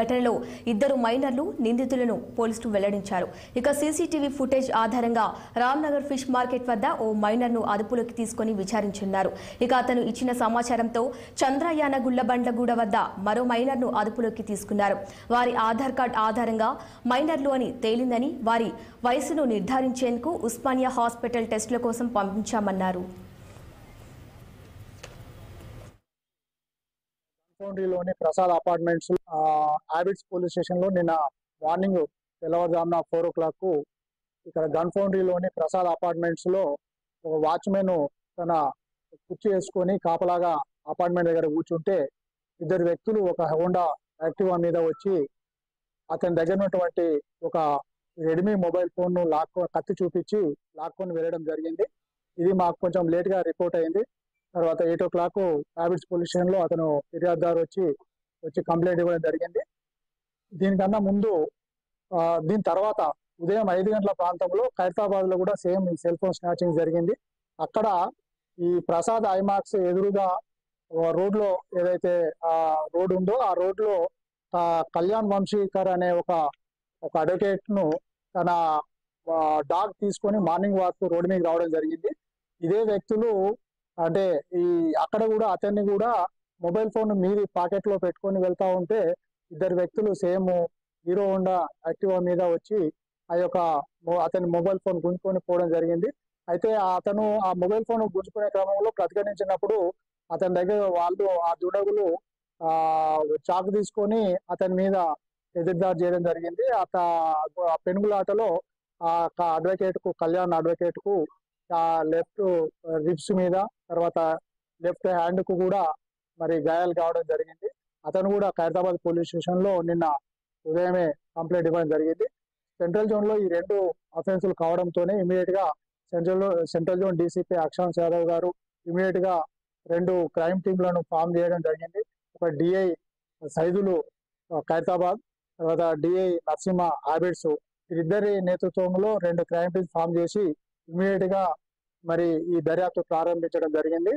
ఘటనలో ఇద్దరు మైనర్లు నిందితులను పోలీసులు వెల్లడించారు. ఇక సీసీటీవీ ఫుటేజ్ ఆధారంగా రామ్నగర్ ఫిష్ మార్కెట్ వద్ద ఓ మైనర్ను అదుపులోకి తీసుకుని విచారించున్నారు. ఇక అతను ఇచ్చిన సమాచారంతో చంద్రయాన గుళ్లబండ్లగూడ వద్ద మరో మైనర్ను అదుపులోకి తీసుకున్నారు. వారి ఆధార్ కార్డు ఆధారంగా మైనర్లు అని తేలిందని, వారి వయసును నిర్ధారించేందుకు ఉస్మానియా హాస్పిటల్ టెస్టుల కోసం పంపించామన్నారు. లోని Prasad apartments habits police station లో నిన్న మార్నింగ్ తెల్లవారుజామున 4 o'clock ఇక్కడ గన్ ఫౌండరీలోని ప్రసాద్ అపార్ట్మెంట్స్ లో ఒక వాచ్మెన్ తన కుర్చీ వేసుకొని కాపలాగా అపార్ట్మెంట్ దగ్గర కూర్చుంటే ఇద్దరు వ్యక్తులు ఒక హోండా యాక్టివా మీద వచ్చి అతని దగ్గర ఉన్నటువంటి ఒక రెడ్మీ మొబైల్ ఫోన్ ను కత్తి చూపించి లాక్కొని వెళ్ళడం జరిగింది. ఇది మాకు కొంచెం లేట్ గా రిపోర్ట్ అయింది. తర్వాత 8 o'clock హ్యాబిట్స్ పోలీస్ స్టేషన్ లో అతను ఫిర్యాదుదారు వచ్చి కంప్లైంట్ ఇవ్వడం జరిగింది. దీనికన్నా ముందు దీని తర్వాత ఉదయం 5 గంటల ప్రాంతంలో ఖైరతాబాద్ లో కూడా సేమ్ సెల్ ఫోన్ స్నాచింగ్ జరిగింది. అక్కడ ఈ ప్రసాద్ ఐమాక్స్ ఎదురుగా రోడ్ లో ఏదైతే రోడ్ ఉందో ఆ రోడ్ లో కళ్యాణ్ వంశీకర్ అనే ఒక అడ్వకేట్ ను తన డాగ్ తీసుకొని మార్నింగ్ వాక్ రోడ్ మీద రావడం జరిగింది. ఇదే వ్యక్తులు అంటే అక్కడ కూడా అతన్ని కూడా మొబైల్ ఫోన్ మీది పాకెట్ లో పెట్టుకొని వెళ్తా ఉంటే ఇద్దరు వ్యక్తులు సేమ్ హీరో హోండా యాక్టివా మీద వచ్చి అతని మొబైల్ ఫోన్ గుంజుకొని పోవడం జరిగింది. అయితే అతను ఆ మొబైల్ ఫోన్ గుంజుకునే క్రమంలో ప్రతిఘటించినప్పుడు అతని దగ్గర వాళ్ళు ఆ దుండగులు చాకు తీసుకొని అతని మీద ఎదురుదాడి చేయడం జరిగింది. పెనుగులాటలో ఆ అడ్వకేట్ కు కళ్యాణ్ అడ్వకేట్ కు లెఫ్ట్ రిబ్స్ మీద తర్వాత లెఫ్ట్ హ్యాండ్ కు కూడా మరి గాయాలు కావడం జరిగింది. అతను కూడా ఖైరతాబాద్ పోలీస్ స్టేషన్ లో నిన్న ఉదయమే కంప్లైంట్ ఇవ్వడం జరిగింది. సెంట్రల్ జోన్ లో ఈ 2 అఫెన్సులు కావడంతోనే ఇమీడియట్ గా central zone DCP Akshansh Yadav గారు ఇమీడియట్ గా 2 క్రైమ్ టీంలను ఫామ్ చేయడం జరిగింది. ఒక డిఐ సైదులు ఖైరతాబాద్, తర్వాత డిఐ నరసింహ హ్యాబిట్స్, వీరిద్దరి నేతృత్వంలో 2 క్రైమ్ టీమ్స్ ఫామ్ చేసి ఇమీడియట్ గా మరి ఈ దర్యాప్తు ప్రారంభించడం జరిగింది.